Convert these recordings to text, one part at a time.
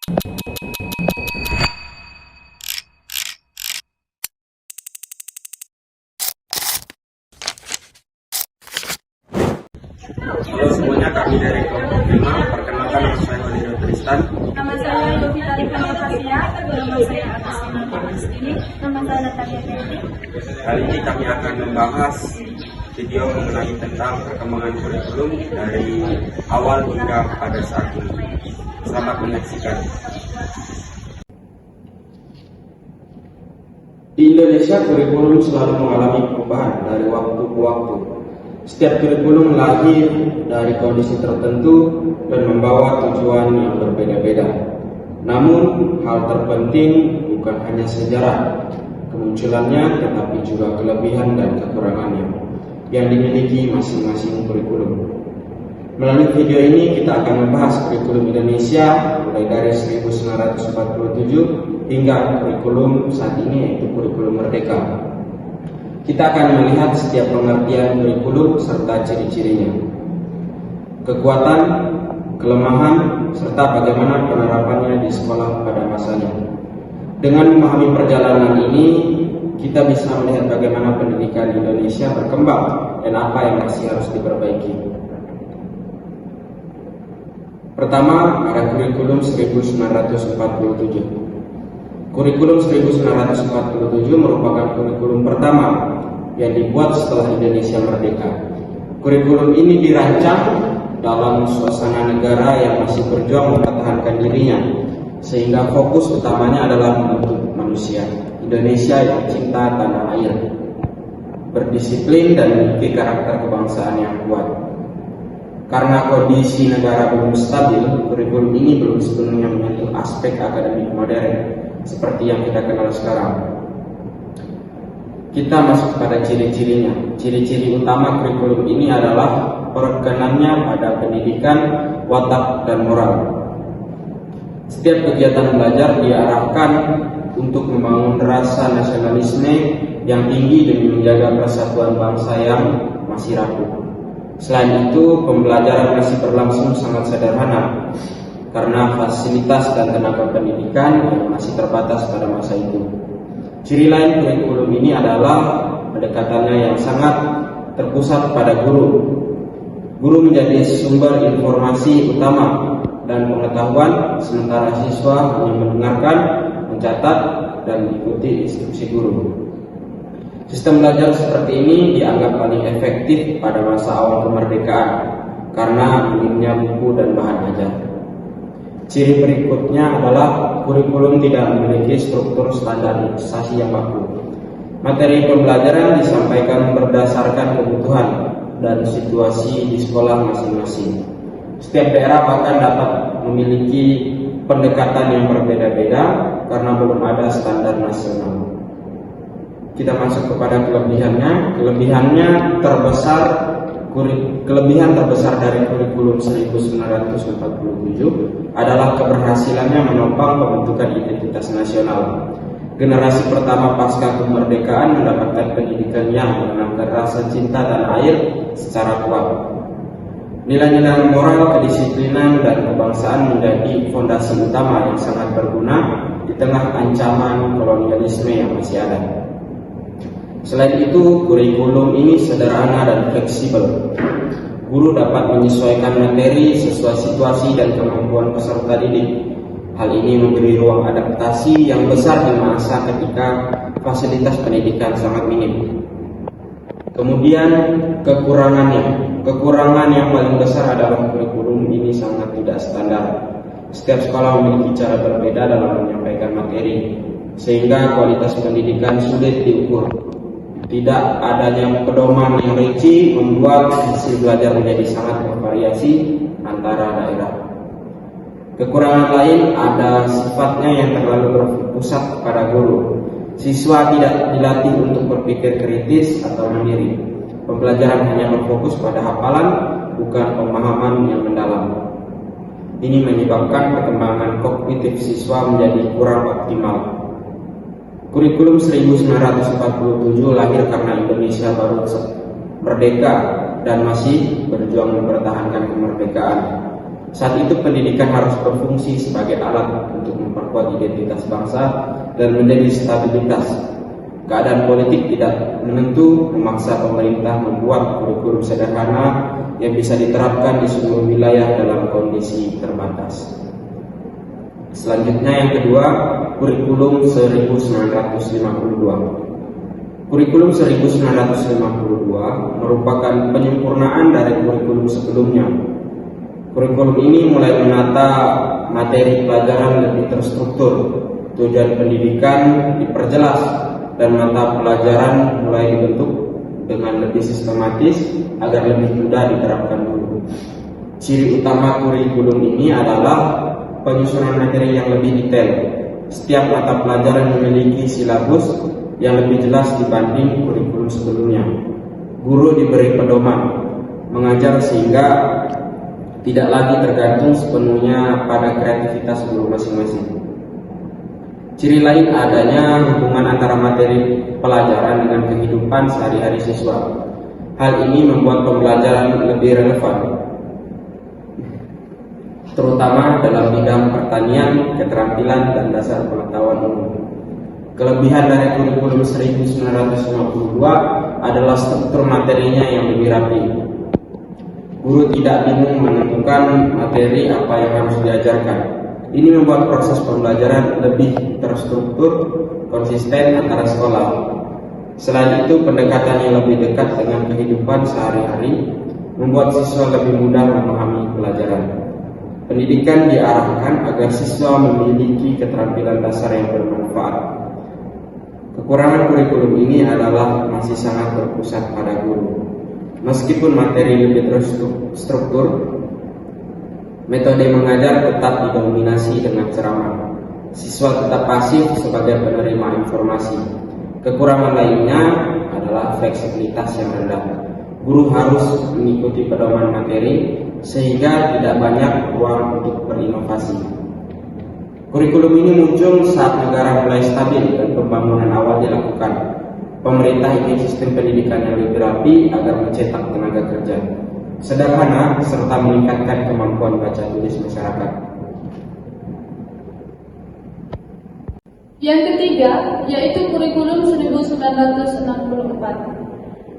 Halo semuanya, kami dari kelompok 5. Perkenalkan, nama saya Walido Tristan. Nama saya Yovita Rifania Fasia. Nama saya Agustina Agustini. Nama saya Natalia Fetri. Kali ini kami akan membahas video mengenai tentang perkembangan kurikulum dari awal hingga pada saat ini. Selamat menyaksikan. Di Indonesia, kurikulum selalu mengalami perubahan dari waktu ke waktu. Setiap kurikulum lahir dari kondisi tertentu dan membawa tujuan yang berbeda-beda. Namun, hal terpenting bukan hanya sejarah kemunculannya, tetapi juga kelebihan dan kekurangannya yang dimiliki masing-masing kurikulum. Melalui video ini kita akan membahas kurikulum Indonesia mulai dari 1947 hingga kurikulum saat ini, yaitu kurikulum Merdeka. Kita akan melihat setiap pengertian kurikulum serta ciri-cirinya, kekuatan, kelemahan, serta bagaimana penerapannya di sekolah pada masanya. Dengan memahami perjalanan ini, kita bisa melihat bagaimana pendidikan Indonesia berkembang dan apa yang masih harus diperbaiki. Pertama, ada kurikulum 1947. Kurikulum 1947 merupakan kurikulum pertama yang dibuat setelah Indonesia merdeka. Kurikulum ini dirancang dalam suasana negara yang masih berjuang mempertahankan dirinya, sehingga fokus utamanya adalah membentuk manusia Indonesia yang cinta tanah air, berdisiplin dan memiliki karakter kebangsaan yang kuat. Karena kondisi negara belum stabil, kurikulum ini belum sepenuhnya menyentuh aspek akademik modern seperti yang kita kenal sekarang. Kita masuk pada ciri-cirinya. Ciri-ciri utama kurikulum ini adalah penekanannya pada pendidikan, watak, dan moral. Setiap kegiatan belajar diarahkan untuk membangun rasa nasionalisme yang tinggi demi menjaga persatuan bangsa yang masih rapuh. Selain itu, pembelajaran masih berlangsung sangat sederhana karena fasilitas dan tenaga pendidikan yang masih terbatas pada masa itu. Ciri lain kurikulum ini adalah pendekatannya yang sangat terpusat pada guru. Guru menjadi sumber informasi utama dan pengetahuan, sementara siswa hanya mendengarkan, mencatat, dan mengikuti instruksi guru. Sistem belajar seperti ini dianggap paling efektif pada masa awal kemerdekaan karena minimnya buku dan bahan ajar. Ciri berikutnya adalah kurikulum tidak memiliki struktur standarisasi yang baku. Materi pembelajaran disampaikan berdasarkan kebutuhan dan situasi di sekolah masing-masing. Setiap daerah bahkan dapat memiliki pendekatan yang berbeda-beda karena belum ada standar nasional. Kita masuk kepada kelebihannya. Kelebihan terbesar dari kurikulum 1947 adalah keberhasilannya menopang pembentukan identitas nasional. Generasi pertama pasca kemerdekaan mendapatkan pendidikan yang menanamkan rasa cinta tanah air secara kuat. Nilai-nilai moral, kedisiplinan, dan kebangsaan menjadi fondasi utama yang sangat berguna di tengah ancaman kolonialisme yang masih ada. Selain itu, kurikulum ini sederhana dan fleksibel. Guru dapat menyesuaikan materi sesuai situasi dan kemampuan peserta didik. Hal ini memberi ruang adaptasi yang besar di masa ketika fasilitas pendidikan sangat minim. Kemudian kekurangan yang paling besar adalah kurikulum ini sangat tidak standar. Setiap sekolah memiliki cara berbeda dalam menyampaikan materi, sehingga kualitas pendidikan sulit diukur. Tidak adanya pedoman yang rinci membuat hasil belajar menjadi sangat bervariasi antara daerah. Kekurangan lain ada sifatnya yang terlalu berpusat pada guru. Siswa tidak dilatih untuk berpikir kritis atau mandiri. Pembelajaran hanya berfokus pada hafalan, bukan pemahaman yang mendalam. Ini menyebabkan perkembangan kognitif siswa menjadi kurang optimal. Kurikulum 1947 lahir karena Indonesia baru merdeka dan masih berjuang mempertahankan kemerdekaan. Saat itu pendidikan harus berfungsi sebagai alat untuk memperkuat identitas bangsa dan menjadi stabilitas. Keadaan politik tidak menentu memaksa pemerintah membuat kurikulum sederhana yang bisa diterapkan di seluruh wilayah dalam kondisi terbatas. Selanjutnya yang kedua, kurikulum 1952. Kurikulum 1952 merupakan penyempurnaan dari kurikulum sebelumnya. Kurikulum ini mulai menata materi pelajaran lebih terstruktur, tujuan pendidikan diperjelas, dan mata pelajaran mulai dibentuk dengan lebih sistematis agar lebih mudah diterapkan guru. Ciri utama kurikulum ini adalah penyusunan materi yang lebih detail. Setiap mata pelajaran memiliki silabus yang lebih jelas dibanding kurikulum sebelumnya. Guru diberi pedoman mengajar sehingga tidak lagi tergantung sepenuhnya pada kreativitas guru masing-masing. Ciri lain adanya hubungan antara materi pelajaran dengan kehidupan sehari-hari siswa. Hal ini membuat pembelajaran lebih relevan, terutama dalam bidang pertanian, keterampilan, dan dasar pengetahuan umum. Kelebihan dari kurikulum 1952 adalah struktur materinya yang lebih rapi. Guru tidak bingung menentukan materi apa yang harus diajarkan. Ini membuat proses pembelajaran lebih terstruktur, konsisten antara sekolah. Selain itu, pendekatan yang lebih dekat dengan kehidupan sehari-hari membuat siswa lebih mudah memahami pelajaran. Pendidikan diarahkan agar siswa memiliki keterampilan dasar yang bermanfaat. Kekurangan kurikulum ini adalah masih sangat berpusat pada guru. Meskipun materi lebih terstruktur, metode mengajar tetap didominasi dengan ceramah. Siswa tetap pasif sebagai penerima informasi. Kekurangan lainnya adalah fleksibilitas yang rendah. Guru harus mengikuti pedoman materi sehingga tidak banyak ruang untuk berinovasi. Kurikulum ini muncul saat negara mulai stabil dan pembangunan awal dilakukan. Pemerintah ingin sistem pendidikan yang lebih rapi agar mencetak tenaga kerja sederhana serta meningkatkan kemampuan baca tulis masyarakat. Yang ketiga, yaitu kurikulum 1964.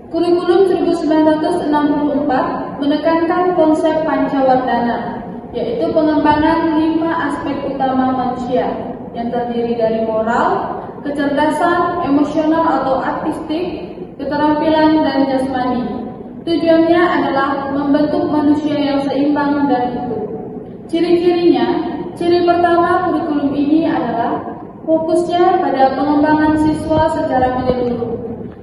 Kurikulum 1964 menekankan konsep Pancawardhana, yaitu pengembangan 5 aspek utama manusia yang terdiri dari moral, kecerdasan, emosional atau artistik, keterampilan, dan jasmani. Tujuannya adalah membentuk manusia yang seimbang dan utuh. Ciri-cirinya, ciri pertama kurikulum ini adalah fokusnya pada pengembangan siswa secara menyeluruh.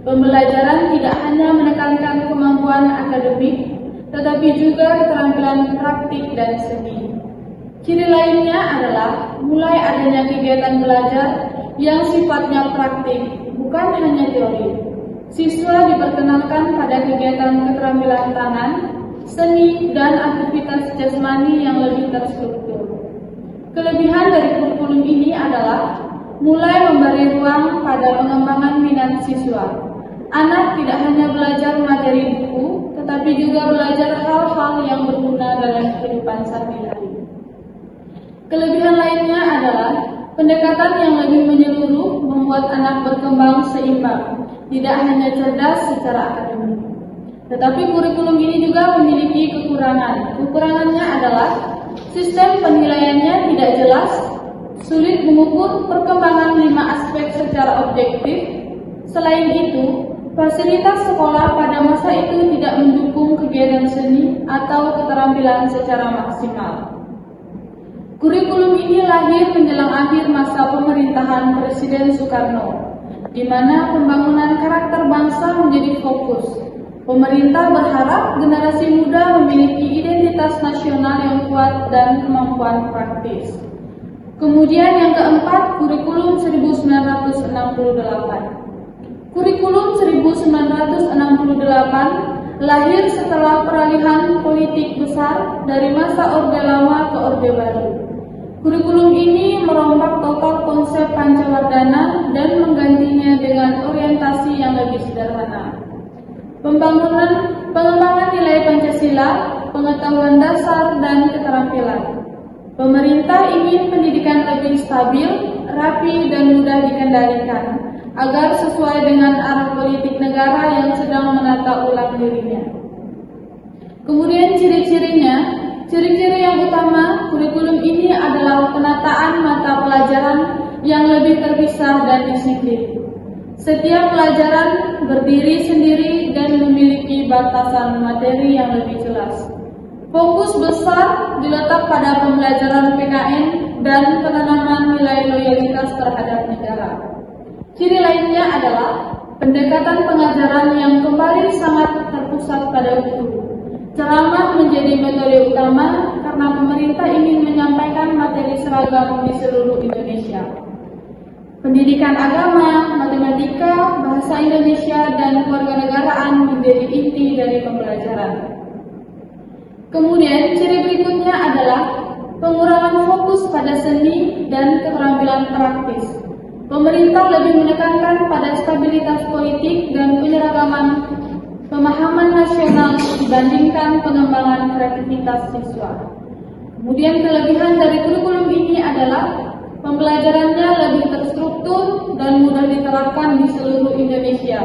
Pembelajaran tidak hanya menekankan kemampuan akademik, tetapi juga keterampilan praktik dan seni. Ciri lainnya adalah mulai adanya kegiatan belajar yang sifatnya praktik, bukan hanya teori. Siswa diperkenalkan pada kegiatan keterampilan tangan, seni, dan aktivitas jasmani yang lebih terstruktur. Kelebihan dari kurikulum ini adalah mulai memberi ruang pada pengembangan minat siswa. Anak tidak hanya belajar materi buku, tetapi juga belajar hal-hal yang berguna dalam kehidupan sehari-hari. Kelebihan lainnya adalah pendekatan yang lebih menyeluruh membuat anak berkembang seimbang, tidak hanya cerdas secara akademik. Tetapi kurikulum ini juga memiliki kekurangan. Kekurangannya adalah sistem penilaiannya tidak jelas, sulit mengukur perkembangan 5 aspek secara objektif. Selain itu, fasilitas sekolah pada masa itu tidak mendukung kegiatan seni atau keterampilan secara maksimal. Kurikulum ini lahir menjelang akhir masa pemerintahan Presiden Soekarno, di mana pembangunan karakter bangsa menjadi fokus. Pemerintah berharap generasi muda memiliki identitas nasional yang kuat dan kemampuan praktis. Kemudian yang keempat, kurikulum 1968. Kurikulum 1968 lahir setelah peralihan politik besar dari masa Orde Lama ke Orde Baru. Kurikulum ini merombak total konsep Pancawardhana dan menggantinya dengan orientasi yang lebih sederhana. Pengembangan nilai Pancasila pengetahuan dasar dan keterampilan. Pemerintah ingin pendidikan lebih stabil, rapi, dan mudah dikendalikan, agar sesuai dengan arah politik negara yang sedang menata ulang dirinya. Kemudian ciri-ciri yang utama kurikulum ini adalah penataan mata pelajaran yang lebih terpisah dan disiplin. Setiap pelajaran berdiri sendiri dan memiliki batasan materi yang lebih jelas. Fokus besar diletak pada pembelajaran PKN dan penanaman nilai loyalitas terhadap negara. Ciri lainnya adalah pendekatan pengajaran yang kembali sangat terpusat pada guru. Ceramah menjadi metode utama karena pemerintah ingin menyampaikan materi seragam di seluruh Indonesia. Pendidikan agama, matematika, bahasa Indonesia, dan kewarganegaraan menjadi inti dari pembelajaran. Kemudian ciri berikutnya adalah pengurangan fokus pada seni dan keterampilan praktis. Pemerintah lebih menekankan pada stabilitas politik dan penyeragaman pemahaman nasional dibandingkan pengembangan kreativitas siswa. Kemudian kelebihan dari kurikulum ini adalah pembelajarannya lebih terstruktur dan mudah diterapkan di seluruh Indonesia.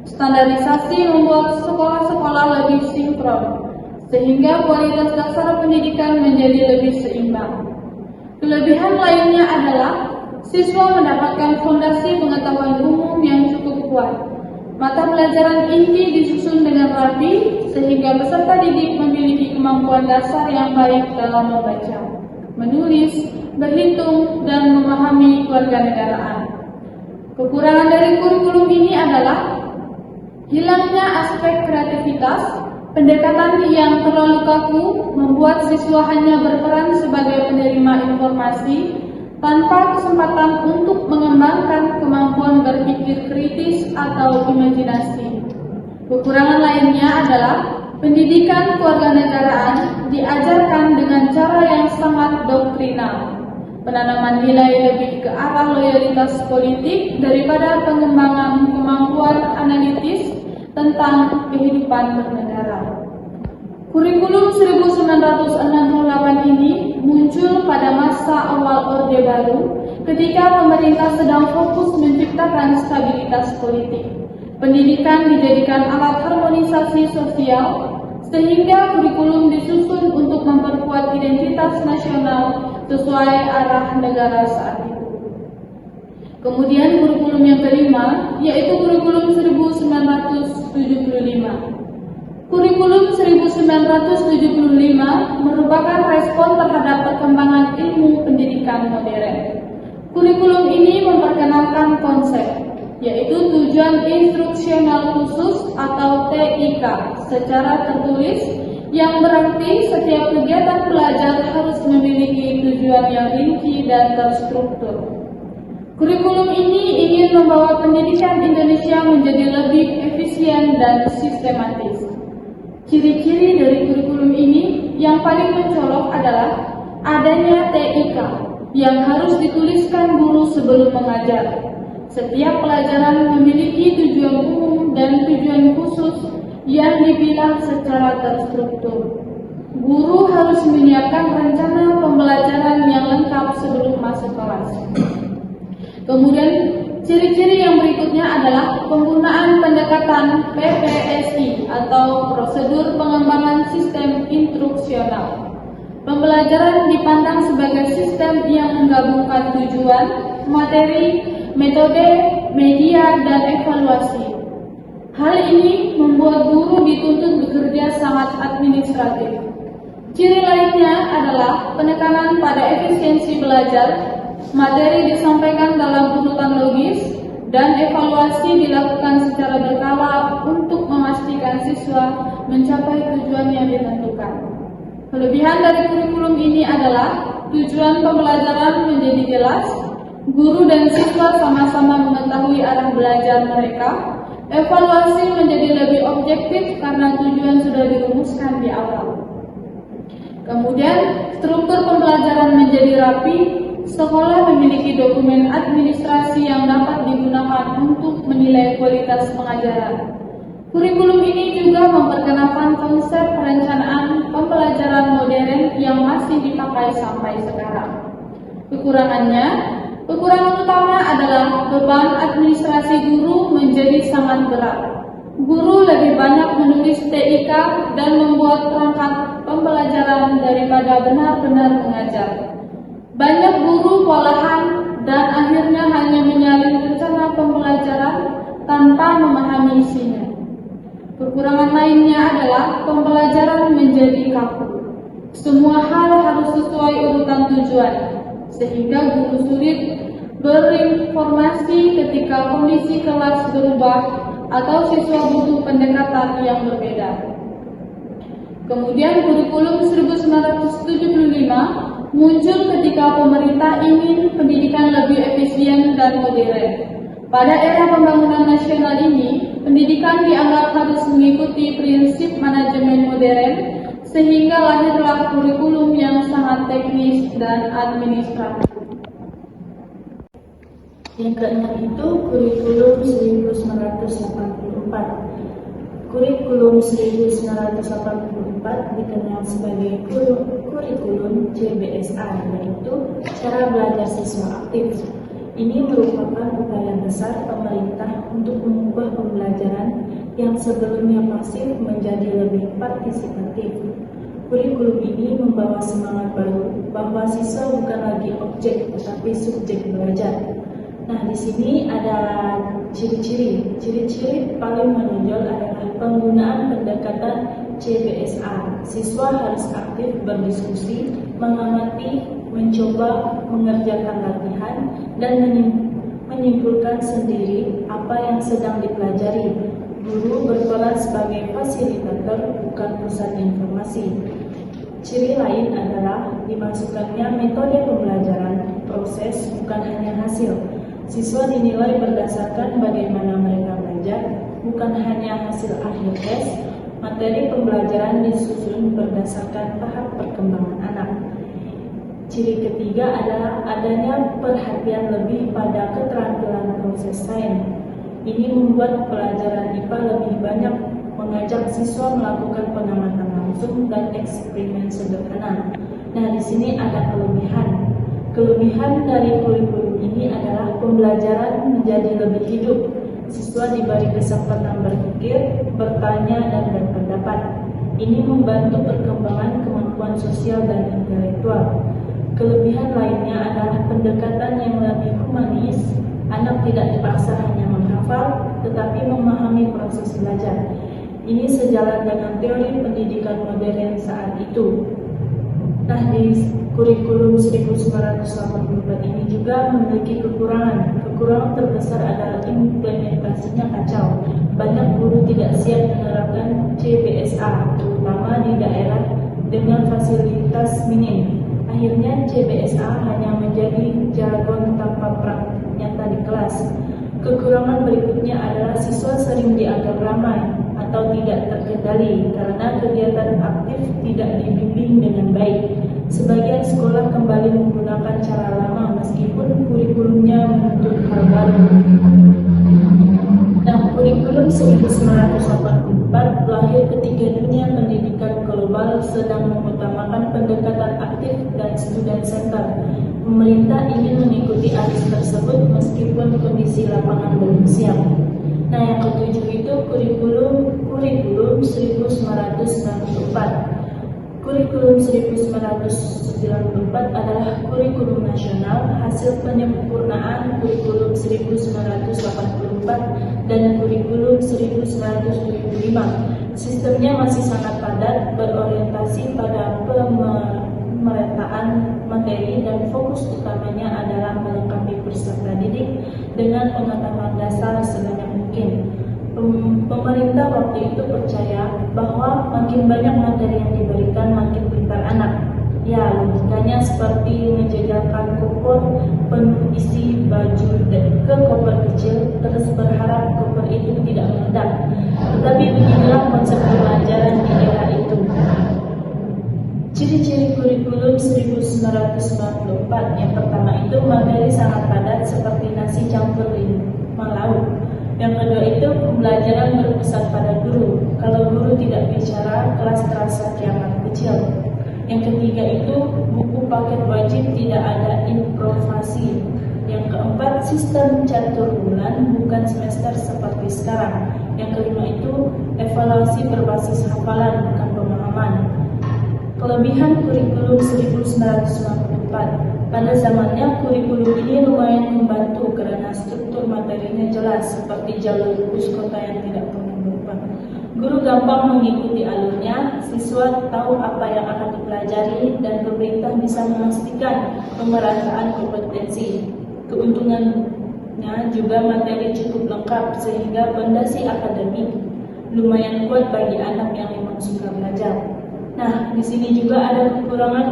Standarisasi membuat sekolah-sekolah lebih sinkron, sehingga kualitas dasar pendidikan menjadi lebih seimbang. Kelebihan lainnya adalah siswa mendapatkan fondasi pengetahuan umum yang cukup kuat. Mata pelajaran inti disusun dengan rapi, sehingga peserta didik memiliki kemampuan dasar yang baik dalam membaca, menulis, berhitung, dan memahami kewarganegaraan. Kekurangan dari kurikulum ini adalah hilangnya aspek kreativitas. Pendekatan yang terlalu kaku membuat siswa hanya berperan sebagai penerima informasi tanpa kesempatan untuk mengembangkan kemampuan berpikir kritis atau imajinasi. Kekurangan lainnya adalah pendidikan kewarganegaraan diajarkan dengan cara yang sangat doktrinal. Penanaman nilai lebih ke arah loyalitas politik daripada pengembangan kemampuan analitis tentang kehidupan bernegara. Kurikulum 1968 ini muncul pada masa awal Orde Baru ketika pemerintah sedang fokus menciptakan stabilitas politik. Pendidikan dijadikan alat harmonisasi sosial, sehingga kurikulum disusun untuk memperkuat identitas nasional sesuai arah negara saat itu. Kemudian kurikulum yang kelima, yaitu kurikulum 1975. Kurikulum 1975 merupakan respon terhadap perkembangan ilmu pendidikan modern. Kurikulum ini memperkenalkan konsep, yaitu tujuan instruksional khusus atau TIK secara tertulis, yang berarti setiap kegiatan belajar harus memiliki tujuan yang rinci dan terstruktur. Kurikulum ini ingin membawa pendidikan Indonesia menjadi lebih efisien dan sistematis. Ciri-ciri dari kurikulum ini yang paling mencolok adalah adanya TIK yang harus dituliskan guru sebelum mengajar. Setiap pelajaran memiliki tujuan umum dan tujuan khusus yang dipilah secara terstruktur. Guru harus menyiapkan rencana pembelajaran yang lengkap sebelum masuk kelas. Kemudian ciri-ciri yang berikutnya adalah penggunaan pendekatan PPSI atau prosedur pengembangan sistem instruksional. Pembelajaran dipandang sebagai sistem yang menggabungkan tujuan, materi, metode, media, dan evaluasi. Hal ini membuat guru dituntut bekerja sangat administratif. Ciri lainnya adalah penekanan pada efisiensi belajar. Materi disampaikan dalam urutan logis dan evaluasi dilakukan secara berkala untuk memastikan siswa mencapai tujuan yang ditentukan. Kelebihan dari kurikulum ini adalah tujuan pembelajaran menjadi jelas, guru dan siswa sama-sama mengetahui arah belajar mereka, evaluasi menjadi lebih objektif karena tujuan sudah dirumuskan di awal. Kemudian struktur pembelajaran menjadi rapi. Sekolah memiliki dokumen administrasi yang dapat digunakan untuk menilai kualitas pengajaran. Kurikulum ini juga memperkenalkan konsep perencanaan pembelajaran modern yang masih dipakai sampai sekarang. Kekurangan utama adalah beban administrasi guru menjadi sangat berat. Guru lebih banyak menulis TIK dan membuat perangkat pembelajaran daripada benar-benar mengajar. Banyak guru kewalahan dan akhirnya hanya menyalin rencana pembelajaran tanpa memahami isinya. Kekurangan lainnya adalah pembelajaran menjadi kaku. Semua hal harus sesuai urutan tujuan, sehingga guru sulit berinformasi ketika kondisi kelas berubah atau siswa butuh pendekatan yang berbeda. Kemudian kurikulum 1975 muncul ketika pemerintah ingin pendidikan lebih efisien dan modern. Pada era pembangunan nasional ini, pendidikan dianggap harus mengikuti prinsip manajemen modern, sehingga lahirlah kurikulum yang sangat teknis dan administratif. Yang keenam itu kurikulum 1984. Kurikulum 1984 dikenal sebagai kurikulum CBSA, yaitu cara belajar siswa aktif. Ini merupakan upaya besar pemerintah untuk mengubah pembelajaran yang sebelumnya pasif menjadi lebih partisipatif. Kurikulum ini membawa semangat baru bahwa siswa bukan lagi objek tetapi subjek belajar. Nah, di sini ada ciri-ciri. Ciri-ciri paling menonjol adalah penggunaan pendekatan CBSA. Siswa harus aktif berdiskusi, mengamati, mencoba, mengerjakan latihan, dan menyimpulkan sendiri apa yang sedang dipelajari. Guru berperan sebagai fasilitator, bukan pusat informasi. Ciri lain adalah dimasukkannya metode pembelajaran, proses, bukan hanya hasil. Siswa dinilai berdasarkan bagaimana mereka belajar, bukan hanya hasil akhir tes. Materi pembelajaran disusun berdasarkan tahap perkembangan anak. Ciri ketiga adalah adanya perhatian lebih pada keterampilan proses sains. Ini membuat pelajaran IPA lebih banyak mengajak siswa melakukan pengamatan langsung dan eksperimen sederhana. Nah, di sini ada kelebihan. Kelebihan dari kurikulum ini adalah pembelajaran menjadi lebih hidup. Siswa diberi kesempatan berpikir, bertanya, dan berpendapat. Ini membantu perkembangan kemampuan sosial dan intelektual. Kelebihan lainnya adalah pendekatan yang lebih humanis. Anak tidak dipaksa hanya menghafal, tetapi memahami proses belajar. Ini sejalan dengan teori pendidikan modern saat itu. Nah, di kurikulum 1984 ini juga memiliki kekurangan. Kekurangan terbesar adalah implementasinya kacau. Banyak guru tidak siap menerapkan CBSA, terutama di daerah dengan fasilitas minim. Akhirnya CBSA hanya menjadi jargon tanpa praktik nyata di kelas. Kekurangan berikutnya adalah siswa sering dianggap ramai atau tidak terkendali karena kegiatan aktif tidak dibimbing dengan baik. Sebagian sekolah kembali menggunakan cara lama meskipun kurikulumnya menuntut hal baru. Nah, kurikulum 1984 lahir ketika dunia pendidikan global sedang mengutamakan pendekatan aktif dan student center. Pemerintah ingin mengikuti arus tersebut meskipun kondisi lapangan belum siap. Nah, yang ketujuh itu kurikulum 1994. Kurikulum 1994 adalah kurikulum nasional hasil penyempurnaan kurikulum 1984 dan kurikulum 1975. Sistemnya masih sangat padat, berorientasi pada pemerataan materi dan fokus utamanya adalah melengkapi peserta didik dengan pengetahuan dasar sebanyak mungkin. Pemerintah waktu itu percaya bahwa makin banyak materi yang diberikan makin pintar anak. Ya, logikanya seperti menjejalkan koper penuh isi baju ke koper kecil, terus berharap koper itu tidak meledak. Tetapi beginilah konsep pembelajaran di era itu. Ciri-ciri kurikulum 1994 yang pertama itu materi sangat padat seperti nasi campur 5 lauk. Yang kedua itu pembelajaran berpusat pada guru sekarang kelas terasa kiamat kecil. Yang ketiga itu buku paket wajib, tidak ada improvasi. Yang keempat, sistem catur bulan bukan semester seperti sekarang. Yang kelima itu evaluasi berbasis hafalan bukan pemahaman. Kelebihan kurikulum 1994. Pada zamannya kurikulum ini lumayan membantu karena struktur materinya jelas seperti jalur bus kota yang tidak pernah berubah. Guru gampang mengikuti alurnya, siswa tahu apa yang akan dipelajari, dan pemerintah bisa memastikan pemerataan kompetensi. Keuntungannya juga materi cukup lengkap sehingga fondasi akademik lumayan kuat bagi anak yang memang suka belajar. Nah, di sini juga ada kekurangan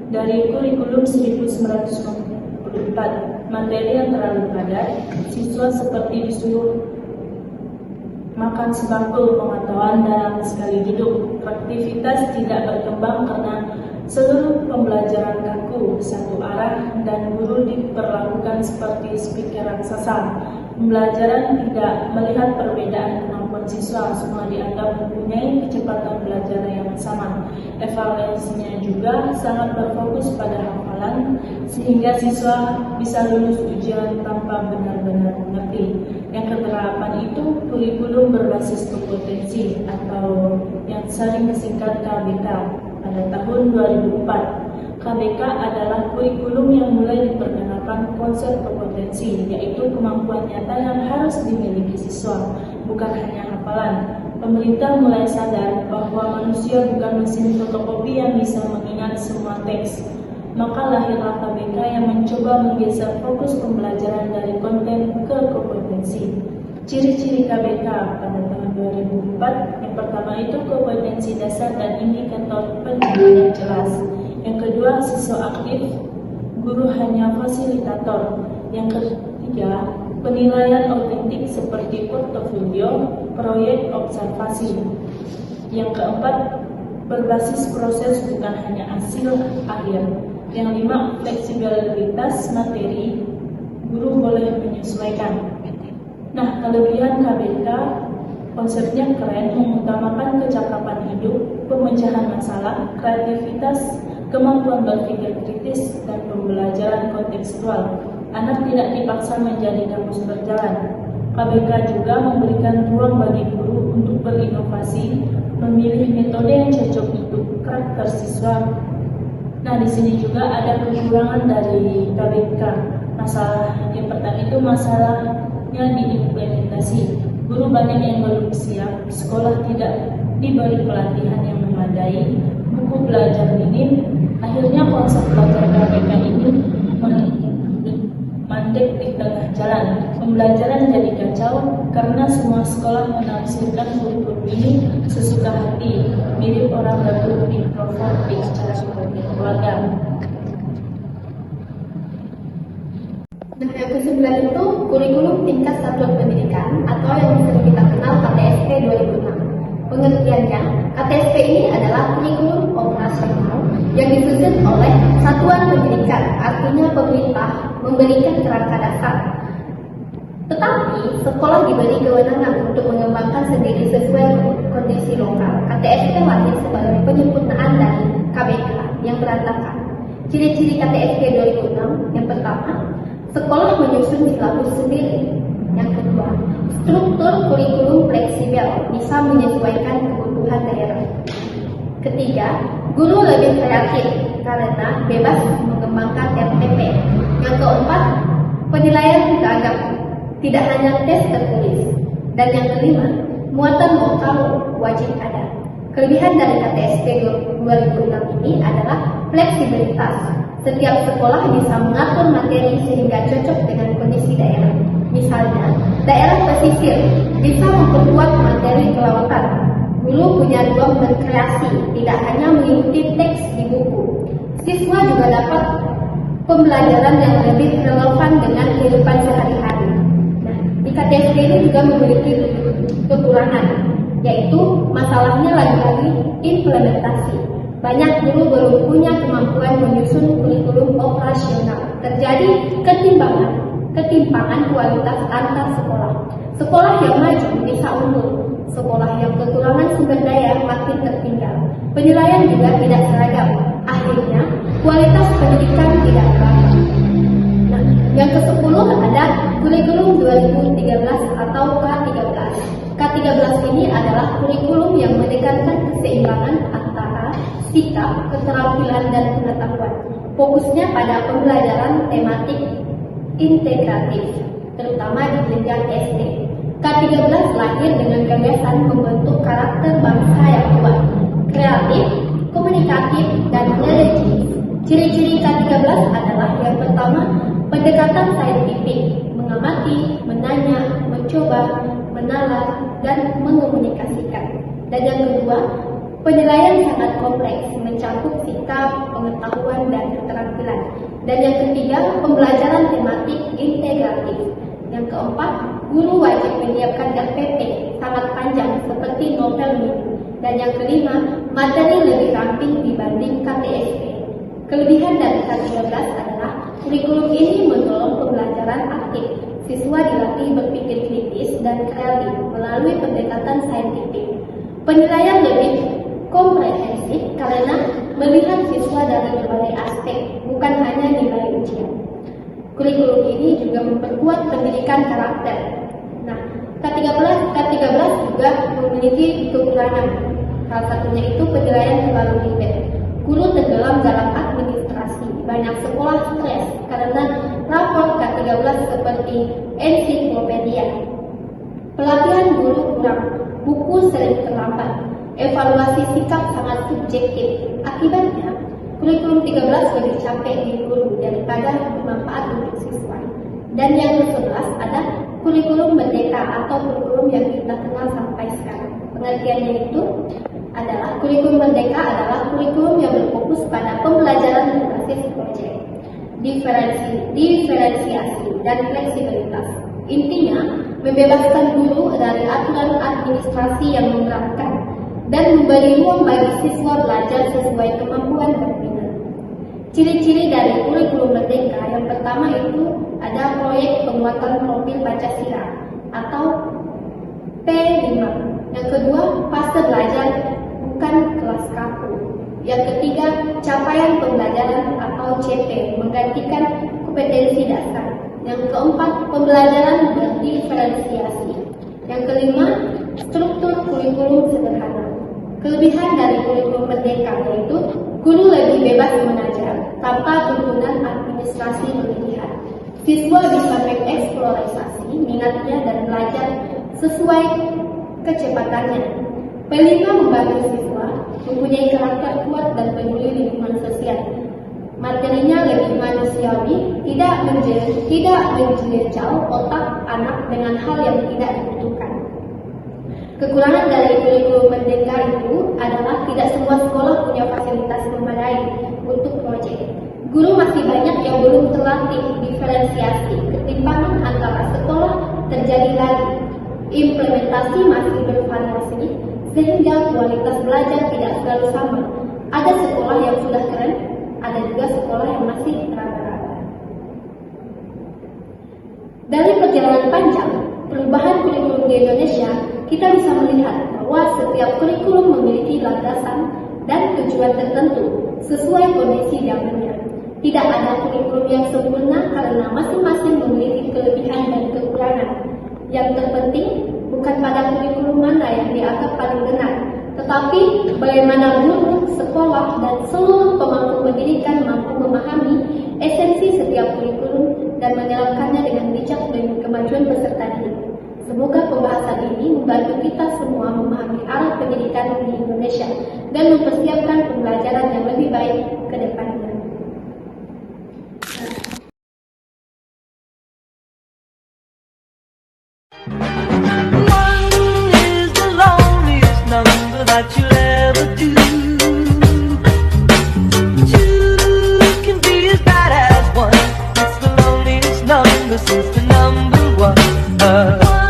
dari kurikulum 1994. Materi yang terlalu padat, siswa seperti disuruh makan sebangkul pengetahuan dalam sekali duduk. Aktivitas tidak berkembang karena seluruh pembelajaran kaku satu arah dan guru diperlakukan seperti speaker raksasa. Pembelajaran tidak melihat perbedaan kemampuan siswa, semua dianggap mempunyai kecepatan belajar yang sama. Evaluasinya juga sangat berfokus pada hafalan sehingga siswa bisa lulus ujian tanpa benar-benar mengerti. Yang kedelapan itu kurikulum berbasis kompetensi atau yang sering disingkat KBK pada tahun 2004. KBK adalah kurikulum yang mulai diperkenalkan konsep kompetensi, yaitu kemampuan nyata yang harus dimiliki siswa, bukan hanya hafalan. Pemerintah mulai sadar bahwa manusia bukan mesin fotokopi yang bisa mengingat semua teks. Maka lahirlah KBK yang mencoba menggeser fokus pembelajaran dari konten ke kompetensi. Ciri-ciri KBK pada tahun 2004, yang pertama itu kompetensi dasar dan indikator penilaian yang jelas. Yang kedua, siswa aktif, guru hanya fasilitator. Yang ketiga, penilaian autentik seperti portofolio, proyek observasi. Yang keempat, berbasis proses bukan hanya hasil akhir. Yang lima, fleksibilitas materi, guru boleh menyesuaikan. Nah, kelebihan KBK, konsepnya keren, mengutamakan kecakapan hidup, pemecahan masalah, kreativitas, kemampuan berpikir kritis, dan pembelajaran kontekstual. Anak tidak dipaksa menjadi kamus berjalan. KBK juga memberikan ruang bagi guru untuk berinovasi, memilih metode yang cocok untuk karakter siswa. Nah, di sini juga ada kekurangan dari KBK. Masalah yang pertama itu masalahnya diimplementasi. Guru banyak yang belum siap, sekolah tidak diberi pelatihan yang memadai, buku belajar minim. Akhirnya konsep belajar KBK ini mandek di tengah jalan. Pembelajaran jadi kacau karena semua sekolah menafsirkan kurikulum ini sesuka hati, mirip orang baru mikrofon di acara seperti keluarga. Nah, yang ke-9 itu kurikulum tingkat satuan pendidikan atau yang sering kita kenal KTSP 2006. Pengertiannya, KTSP ini adalah kurikulum operasional yang disusun oleh satuan pendidikan, artinya pemerintah memberikan kerangka dasar. Tetapi, sekolah diberi kewenangan untuk mengembangkan sendiri sesuai kondisi lokal. KTSP lahir sebagai penyempurnaan dari KBK yang berantakan. Ciri-ciri KTSP 2006, yang pertama, sekolah menyusun silabus sendiri. Yang kedua, struktur kurikulum fleksibel, bisa menyesuaikan kebutuhan daerah. Ketiga, guru lebih kreatif karena bebas mengembangkan RTP. Yang keempat, penilaian beragam, tidak hanya tes tertulis. Dan yang kelima, muatan lokal wajib ada. Kelebihan dari KTSP 2006 ini adalah fleksibilitas. Setiap sekolah bisa mengatur materi sehingga cocok dengan kondisi daerah. Misalnya, daerah pesisir bisa memperkuat materi kelautan. Guru punya ruang berkreasi, tidak hanya mengikuti teks di buku. Siswa juga dapat pembelajaran yang lebih relevan dengan kehidupan sehari-hari. Nah, di KTSP ini juga memiliki kekurangan, yaitu masalahnya lagi-lagi implementasi. Banyak guru belum punya kemampuan menyusun kurikulum operasional. Terjadi ketimpangan kualitas antar sekolah. Sekolah yang maju bisa unggul, Sekolah yang kekurangan sumber daya makin tertinggal. Penilaian juga tidak seragam. Akhirnya, kualitas pendidikan tidak berapa. Nah, yang ke-10 ada kurikulum 2013 atau K13. K13 ini adalah kurikulum yang menekankan keseimbangan antara sikap, keterampilan, dan pengetahuan. Fokusnya pada pembelajaran tematik integratif, terutama di jenjang SD. K13 lahir dengan gagasan membentuk karakter bangsa yang kuat, kreatif, komunikatif, dan religius. Ciri-ciri K13 adalah yang pertama, pendekatan saintifik, mengamati, menanya, mencoba, menalar, dan mengomunikasikan. Dan yang kedua, penilaian sangat kompleks, mencakup sikap, pengetahuan, dan keterampilan. Dan yang ketiga, pembelajaran tematik integratif. Yang keempat, guru wajib menyiapkan RPP sangat panjang seperti novel mini. Dan yang kelima, materi lebih ramping dibanding KTSP. Kelebihan dari K13 adalah kurikulum ini mendorong pembelajaran aktif. Siswa dilatih berpikir kritis dan kreatif melalui pendekatan saintifik. Penilaian lebih komprehensif karena melihat siswa dari berbagai aspek, bukan hanya nilai ujian. Kurikulum ini juga memperkuat pendidikan karakter. Nah, K13 juga memiliki kekurangan. Salah satunya itu penilaian terlalu ribet. Guru tenggelam dalam administrasi. Banyak sekolah stres karena rapor K13 seperti ensiklopedia. Pelatihan guru kurang, buku sering terlambat. Evaluasi sikap sangat subjektif. Akibatnya, kurikulum 13 lebih capek di guru daripada bermanfaat untuk siswa. Dan yang ke-11 ada kurikulum merdeka atau kurikulum yang kita kenal sampai sekarang. Pengertiannya itu adalah kurikulum merdeka adalah kurikulum yang berfokus pada pembelajaran berbasis proyek, diferensiasi, dan fleksibilitas. Intinya, membebaskan guru dari aturan administrasi yang memberatkan dan memberi ruang bagi siswa belajar sesuai kemampuan dan minat. Ciri-ciri dari kurikulum merdeka yang pertama itu ada proyek penguatan profil Pancasila atau P5. Yang kedua, fase belajar bukan kelas kaku. Yang ketiga, capaian pembelajaran atau CP menggantikan kompetensi dasar. Yang keempat, pembelajaran berdiferensiasi. Yang kelima, struktur kurikulum sederhana. Kelebihan dari kurikulum merdeka yaitu guru lebih bebas mengajar tanpa tuntunan administrasi berlebihan. Siswa bisa mengeksplorasi minatnya dan belajar sesuai kecepatannya. P5 membantu siswa mempunyai karakter kuat dan peduli lingkungan sosial. Materinya lebih manusiawi, tidak menjejau otak anak dengan hal yang tidak dibutuhkan. Kekurangan dari kurikulum merdeka itu adalah tidak semua sekolah punya fasilitas memadai untuk proyek. Guru masih banyak yang belum terlatih diferensiasi. Ketimpangan antara sekolah terjadi lagi. Implementasi masih bervariasi sehingga kualitas belajar tidak selalu sama. Ada sekolah yang sudah keren, ada juga sekolah yang masih raba-raba. Dari perjalanan panjang perubahan kurikulum di Indonesia, kita bisa melihat bahwa setiap kurikulum memiliki landasan dan tujuan tertentu sesuai kondisi zamannya. Tidak ada kurikulum yang sempurna karena masing-masing memiliki kelebihan dan kekurangan. Yang terpenting bukan pada kurikulum mana yang dianggap paling benar, tetapi bagaimana guru, sekolah, dan seluruh pemangku pendidikan mampu memahami esensi setiap kurikulum dan menyelesaikannya dengan bijak demi kemajuan peserta didik. Semoga pembahasan ini membantu kita semua memahami arah pendidikan di Indonesia dan mempersiapkan pembelajaran yang lebih baik ke depannya. One is the loneliest number that you'll ever do. Two can be as bad as one. It's the loneliest number since the number one.